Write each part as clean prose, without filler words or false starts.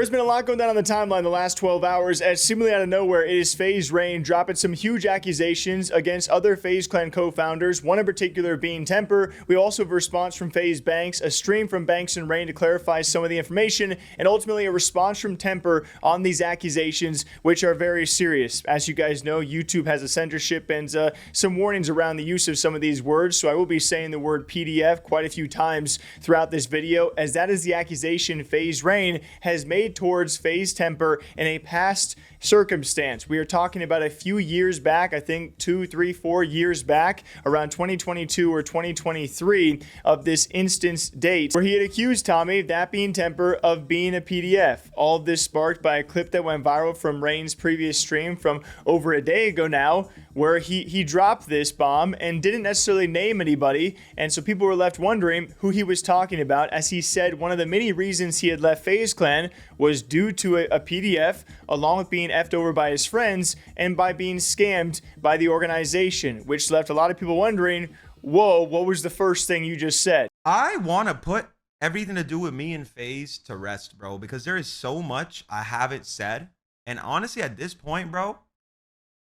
There's been a lot going down on the timeline the last 12 hours as seemingly out of nowhere it is FaZe Rain dropping some huge accusations against other FaZe Clan co-founders, one in particular being Temperrr. We also have a response from FaZe Banks, a stream from Banks and Rain to clarify some of the information, and ultimately a response from Temperrr on these accusations, which are very serious. As you guys know, YouTube has a censorship and some warnings around the use of some of these words, so I will be saying the word PDF quite a few times throughout this video, as that is the accusation FaZe Rain has made towards FaZe Temperrr in a past circumstance. We are talking about a few years back, I think 2, 3, 4 years back, around 2022 or 2023 of this instance date, where he had accused Tommy, that being Temperrr, of being a PDF. All of this sparked by a clip that went viral from Rain's previous stream from over a day ago now, where he dropped this bomb and didn't necessarily name anybody, and so people were left wondering who he was talking about, as he said one of the many reasons he had left FaZe Clan was due to a PDF, along with being effed over by his friends and by being scammed by the organization, which left a lot of people wondering, whoa, what was the first thing you just said? I want to put everything to do with me and FaZe to rest, bro, because there is so much I haven't said, and honestly at this point, bro,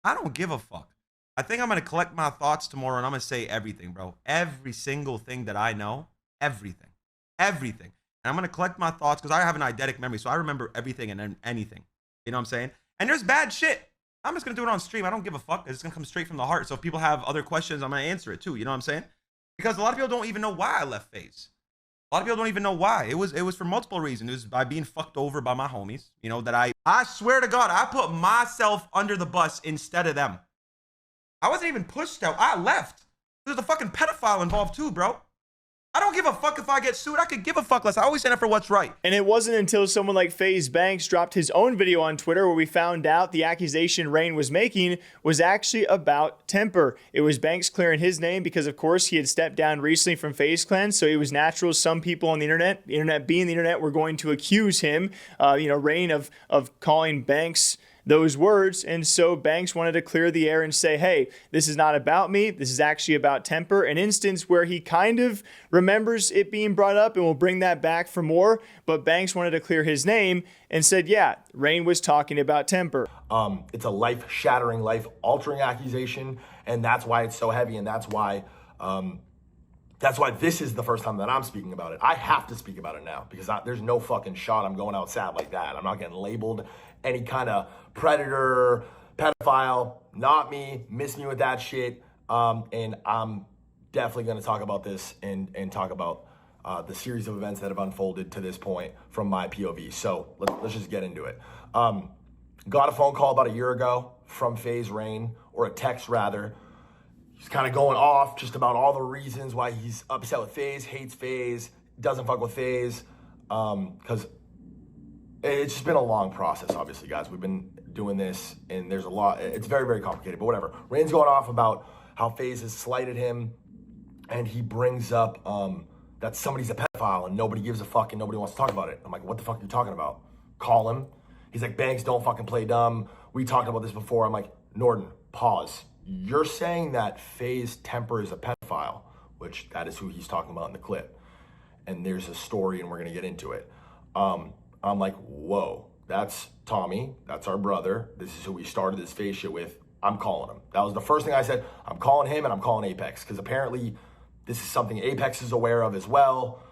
I don't give a fuck. I think I'm going to collect my thoughts tomorrow and I'm going to say everything, bro. Every single thing that I know. Everything. Everything. And I'm going to collect my thoughts because I have an eidetic memory. So I remember everything and anything. You know what I'm saying? And there's bad shit. I'm just going to do it on stream. I don't give a fuck. It's going to come straight from the heart. So if people have other questions, I'm going to answer it too. You know what I'm saying? Because a lot of people don't even know why I left FaZe. A lot of people don't even know why. It was for multiple reasons. It was by being fucked over by my homies. You know, that I swear to God, I put myself under the bus instead of them. I wasn't even pushed out. I left. There's a fucking pedophile involved too, bro. I don't give a fuck if I get sued. I could give a fuck less. I always stand up for what's right. And it wasn't until someone like FaZe Banks dropped his own video on Twitter where we found out the accusation Rain was making was actually about Temperrr. It was Banks clearing his name because, of course, he had stepped down recently from FaZe Clan, so it was natural some people on the internet being the internet, were going to accuse him, Rain of calling Banks those words, and so Banks wanted to clear the air and say, hey, this is not about me, this is actually about Temperrr, an instance where he kind of remembers it being brought up, and we'll bring that back for more, but Banks wanted to clear his name and said, yeah, Rain was talking about Temperrr. It's a life-shattering, life-altering accusation, and that's why it's so heavy, and that's why this is the first time that I'm speaking about it. I have to speak about it now because there's no fucking shot I'm going out sad like that. I'm not getting labeled any kind of predator, pedophile, not me, miss me with that shit. And I'm definitely going to talk about this and talk about the series of events that have unfolded to this point from my POV. So let's just get into it. Got a phone call about a year ago from FaZe Rain, or a text rather. He's kind of going off just about all the reasons why he's upset with FaZe, hates FaZe, doesn't fuck with FaZe, because it's just been a long process, obviously, guys. We've been doing this, and there's a lot. It's very, very complicated, but whatever. Rain's going off about how FaZe has slighted him, and he brings up that somebody's a pedophile, and nobody gives a fuck, and nobody wants to talk about it. I'm like, what the fuck are you talking about? Call him. He's like, Banks, don't fucking play dumb. We talked about this before. I'm like, Norden, pause. You're saying that FaZe Temperrr is a pedophile, which that is who he's talking about in the clip. And there's a story, and we're going to get into it. I'm like, whoa, that's Tommy. That's our brother. This is who we started this FaZe shit with. I'm calling him. That was the first thing I said. I'm calling him, and I'm calling Apex, because apparently this is something Apex is aware of as well.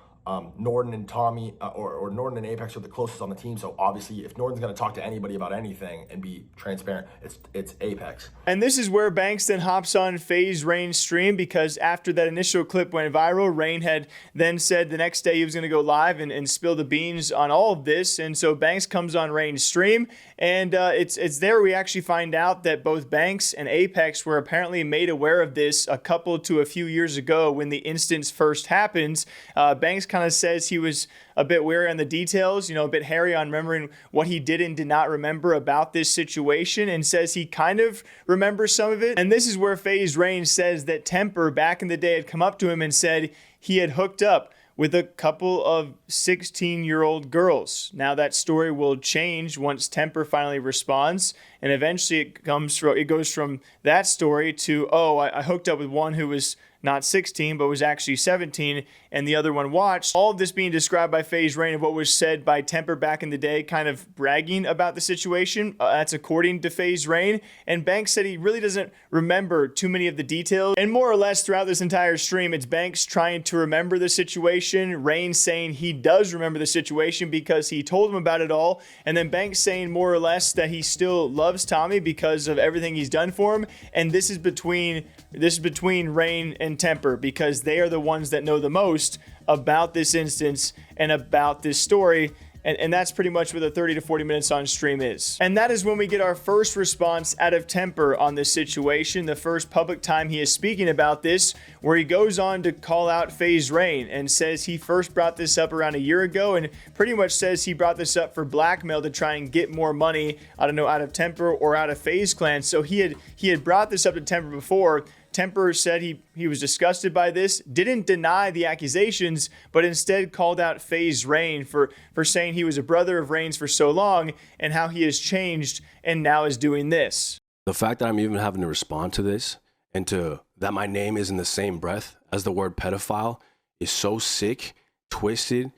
Norden and Tommy, or Norden and Apex are the closest on the team. So obviously, if Norden's going to talk to anybody about anything and be transparent, it's Apex. And this is where Banks then hops on FaZe Rain's stream, because after that initial clip went viral, Rain had then said the next day he was going to go live and spill the beans on all of this. And so Banks comes on Rain's stream, and it's there we actually find out that both Banks and Apex were apparently made aware of this a couple to a few years ago when the instance first happened. Banks kind of says he was a bit wary on the details, a bit hairy on remembering what he did and did not remember about this situation, and says he kind of remembers some of it. And this is where FaZe Rain says that Temperrr back in the day had come up to him and said he had hooked up with a couple of 16-year-old girls. Now that story will change once Temperrr finally responds, and eventually it goes from that story to, oh, I hooked up with one who was not 16, but was actually 17, and the other one watched. All of this being described by FaZe Rain of what was said by Temperrr back in the day, kind of bragging about the situation. That's according to FaZe Rain. And Banks said he really doesn't remember too many of the details. And more or less throughout this entire stream, it's Banks trying to remember the situation, Rain saying he does remember the situation because he told him about it all, and then Banks saying more or less that he still loves Tommy because of everything he's done for him. And this is between Rain and Temperrr, because they are the ones that know the most about this instance and about this story. And that's pretty much what the 30 to 40 minutes on stream is. And that is when we get our first response out of Temperrr on this situation, the first public time he is speaking about this, where he goes on to call out FaZe Rain and says he first brought this up around a year ago, and pretty much says he brought this up for blackmail to try and get more money, I don't know, out of Temperrr or out of FaZe Clan. So he had brought this up to Temperrr before. Temperrr said he was disgusted by this, didn't deny the accusations, but instead called out FaZe Rain for saying he was a brother of Rain's for so long and how he has changed and now is doing this. The fact that I'm even having to respond to this and to that my name is in the same breath as the word pedophile is so sick, twisted,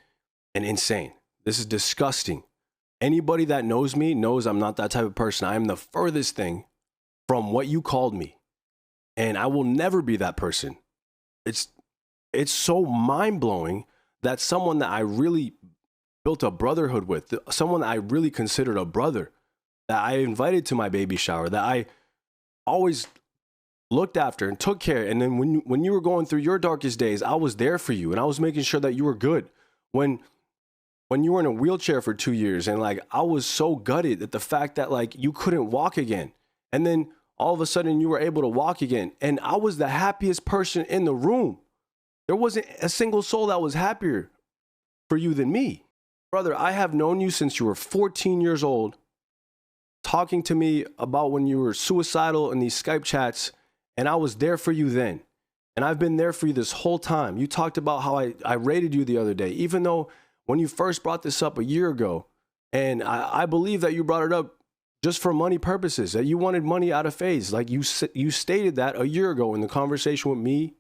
and insane. This is disgusting. Anybody that knows me knows I'm not that type of person. I am the furthest thing from what you called me. And I will never be that person. It's so mind-blowing that someone that I really built a brotherhood with, someone that I really considered a brother, that I invited to my baby shower, that I always looked after and took care. And then when you were going through your darkest days, I was there for you and I was making sure that you were good. When you were in a wheelchair for 2 years and like I was so gutted at the fact that like you couldn't walk again. And then all of a sudden you were able to walk again. And I was the happiest person in the room. There wasn't a single soul that was happier for you than me. Brother, I have known you since you were 14 years old, talking to me about when you were suicidal in these Skype chats, and I was there for you then. And I've been there for you this whole time. You talked about how I rated you the other day, even though when you first brought this up a year ago, and I believe that you brought it up just for money purposes, that you wanted money out of FaZe. Like you stated that a year ago in the conversation with me,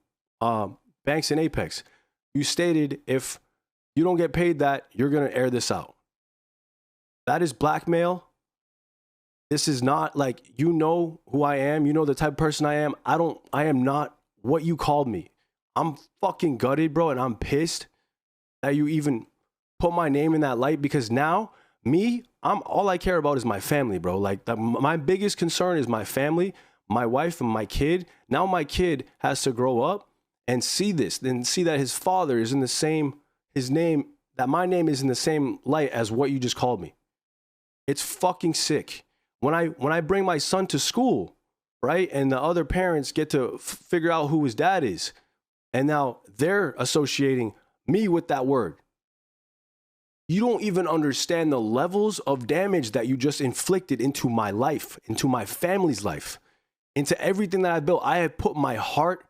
Banks and Apex. You stated if you don't get paid that, you're going to air this out. That is blackmail. This is not like, you know who I am. You know the type of person I am. I am not what you called me. I'm fucking gutted, bro. And I'm pissed that you even put my name in that light, because now all I care about is my family, bro. Like my biggest concern is my family, my wife and my kid. Now my kid has to grow up and see this, then see that his father is in the same, that my name is in the same light as what you just called me. It's fucking sick. When I bring my son to school, right, and the other parents get to figure out who his dad is, and now they're associating me with that word. You don't even understand the levels of damage that you just inflicted into my life, into my family's life, into everything that I built. I have put my heart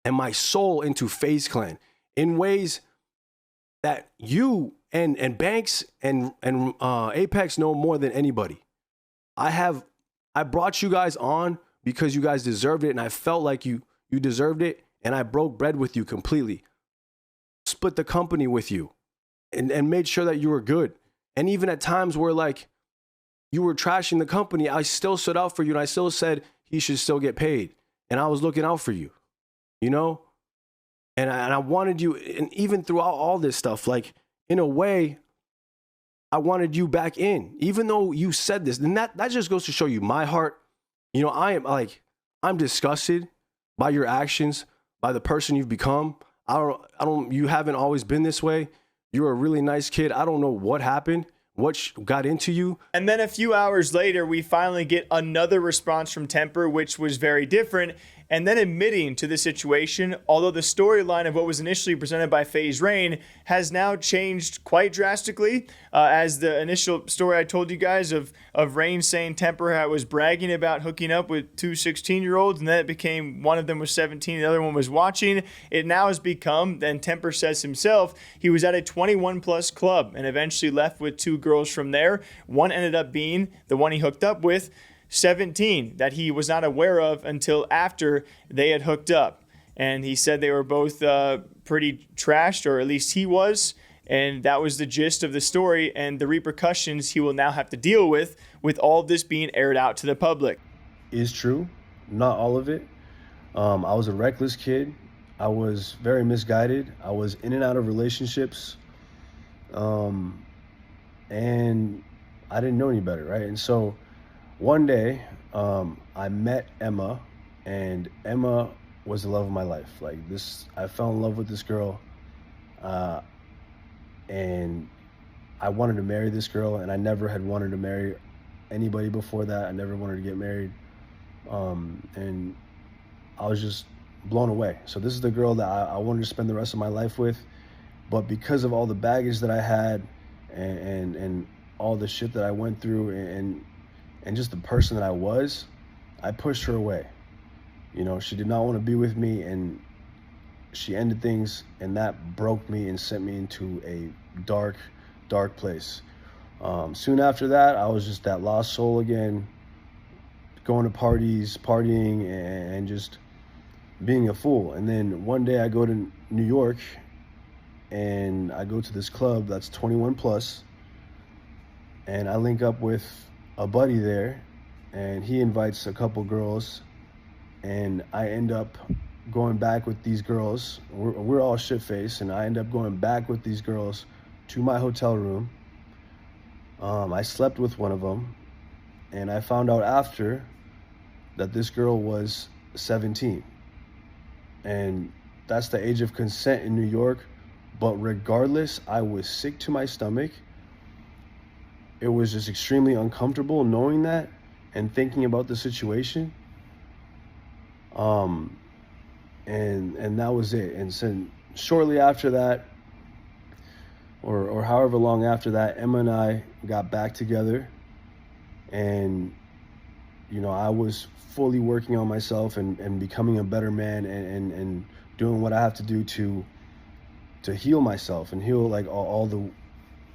and my soul into FaZe Clan in ways that you and Banks and Apex know more than anybody. I brought you guys on because you guys deserved it, and I felt like you deserved it, and I broke bread with you completely. Split the company with you. And made sure that you were good. And even at times where like you were trashing the company, I still stood out for you and I still said he should still get paid. And I was looking out for you, you know? And I wanted you, and even throughout all this stuff, like in a way, I wanted you back in, even though you said this. And that just goes to show you my heart. You know, I'm disgusted by your actions, by the person you've become. You haven't always been this way. You're a really nice kid. I don't know what happened, what got into you. And then a few hours later, we finally get another response from Temperrr, which was very different, and then admitting to the situation, although the storyline of what was initially presented by FaZe Rain has now changed quite drastically, as the initial story I told you guys of Rain saying Temperrr was bragging about hooking up with two 16-year-olds, and then it became one of them was 17, the other one was watching. It now has become, then Temperrr says himself, he was at a 21-plus club and eventually left with two girls from there. One ended up being the one he hooked up with, 17, that he was not aware of until after they had hooked up. and he said they were both pretty trashed, or at least he was. And that was the gist of the story and the repercussions he will now have to deal with all of this being aired out to the public. Is true, not all of it. I was a reckless kid. I was very misguided. I was in and out of relationships, and I didn't know any better, right? And so one day, I met Emma, and Emma was the love of my life. Like this, I fell in love with this girl, and I wanted to marry this girl, and I never had wanted to marry anybody before that. I never wanted to get married, and I was just blown away. So this is the girl that I wanted to spend the rest of my life with, but because of all the baggage that I had, and all the shit that I went through, and just the person that I was, I pushed her away. You know, she did not want to be with me, and she ended things, and that broke me and sent me into a dark, dark place. Soon after that, I was just that lost soul again, going to parties, partying, and just being a fool. And then one day I go to New York, and I go to this club that's 21 plus, and I link up with a buddy there, and he invites a couple girls, and I end up going back with these girls. We're all shit-faced, and I end up going back with these girls to my hotel room. I slept with one of them, and I found out after that this girl was 17. And that's the age of consent in New York. But regardless, I was sick to my stomach. It was just extremely uncomfortable knowing that and thinking about the situation. And that was it. And so shortly after that, or however long after that, Emma and I got back together, and you know, I was fully working on myself and becoming a better man, and doing what I have to do to heal myself and heal like all the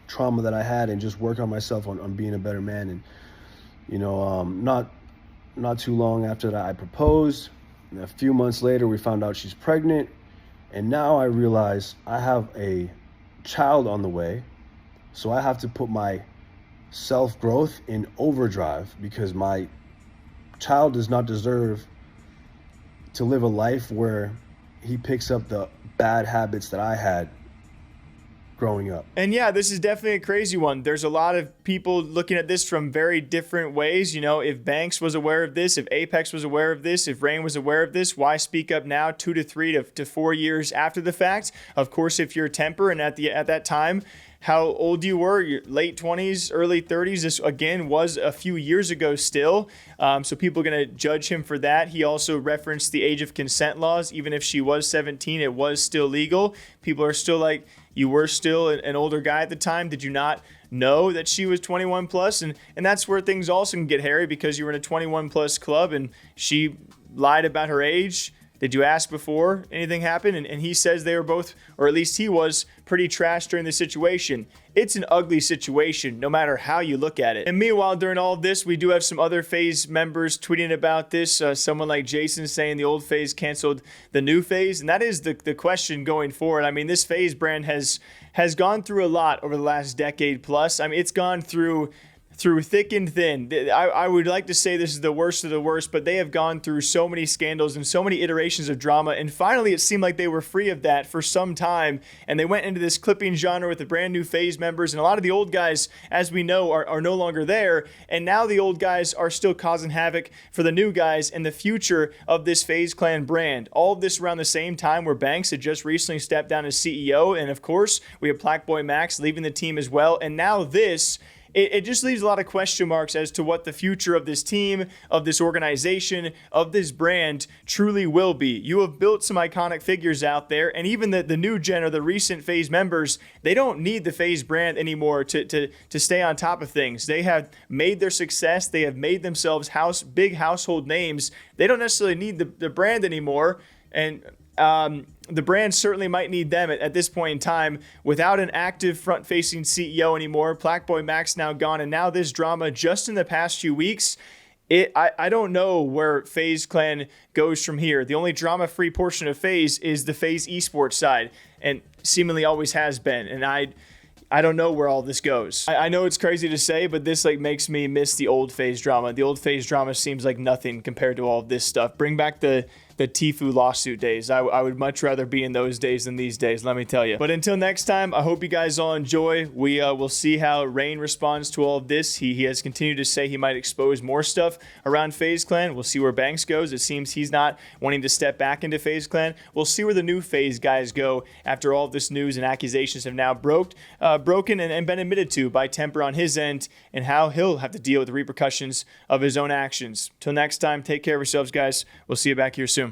trauma that I had, and just work on myself on being a better man. And you know, not too long after that, I proposed. And a few months later, we found out she's pregnant, and now I realize I have a child on the way, so I have to put my self-growth in overdrive, because my child does not deserve to live a life where he picks up the bad habits that I had growing up. And yeah, this is definitely a crazy one. There's a lot of people looking at this from very different ways. You know, if Banks was aware of this, if Apex was aware of this, if Rain was aware of this, why speak up now, 2 to 3 to 4 years after the fact? Of course, if you're Temperrr, and at that time, how old you were, your late 20s, early 30s. This, again, was a few years ago still. So people are going to judge him for that. He also referenced the age of consent laws. Even if she was 17, it was still legal. People are still like, you were still an older guy at the time. Did you not know that she was 21 plus? And that's where things also can get hairy, because you were in a 21 plus club and she lied about her age. Did you ask before anything happened? And he says they were both, or at least he was, pretty trash during the situation. It's an ugly situation, no matter how you look at it. And meanwhile, during all of this, we do have some other FaZe members tweeting about this. Someone like Jason saying the old FaZe canceled the new FaZe. And that is the question going forward. I mean, this FaZe brand has gone through a lot over the last decade plus. I mean, it's gone through thick and thin. I would like to say this is the worst of the worst, but they have gone through so many scandals and so many iterations of drama, and finally it seemed like they were free of that for some time, and they went into this clipping genre with the brand new FaZe members, and a lot of the old guys, as we know, are no longer there, and now the old guys are still causing havoc for the new guys and the future of this FaZe Clan brand. All of this around the same time where Banks had just recently stepped down as CEO, and of course, we have Blackboy Max leaving the team as well, and now this. It just leaves a lot of question marks as to what the future of this team, of this organization, of this brand truly will be. You have built some iconic figures out there, and even the new gen or the recent FaZe members, they don't need the FaZe brand anymore to stay on top of things. They have made their success. They have made themselves big household names. They don't necessarily need the brand anymore, and the brand certainly might need them at this point in time without an active front-facing CEO anymore. Blackboy Max now gone, and now this drama just in the past few weeks, I don't know where FaZe Clan goes from here. The only drama-free portion of FaZe is the FaZe esports side, and seemingly always has been. And I don't know where all this goes. I know it's crazy to say, but this like makes me miss the old FaZe drama. The old FaZe drama seems like nothing compared to all of this stuff. Bring back the Tfue lawsuit days. I would much rather be in those days than these days, let me tell you. But until next time, I hope you guys all enjoy. We will see how Rain responds to all of this. He has continued to say he might expose more stuff around FaZe Clan. We'll see where Banks goes. It seems he's not wanting to step back into FaZe Clan. We'll see where the new FaZe guys go after all of this news and accusations have now broken and been admitted to by Temperrr on his end, and how he'll have to deal with the repercussions of his own actions. Till next time, take care of yourselves, guys. We'll see you back here soon.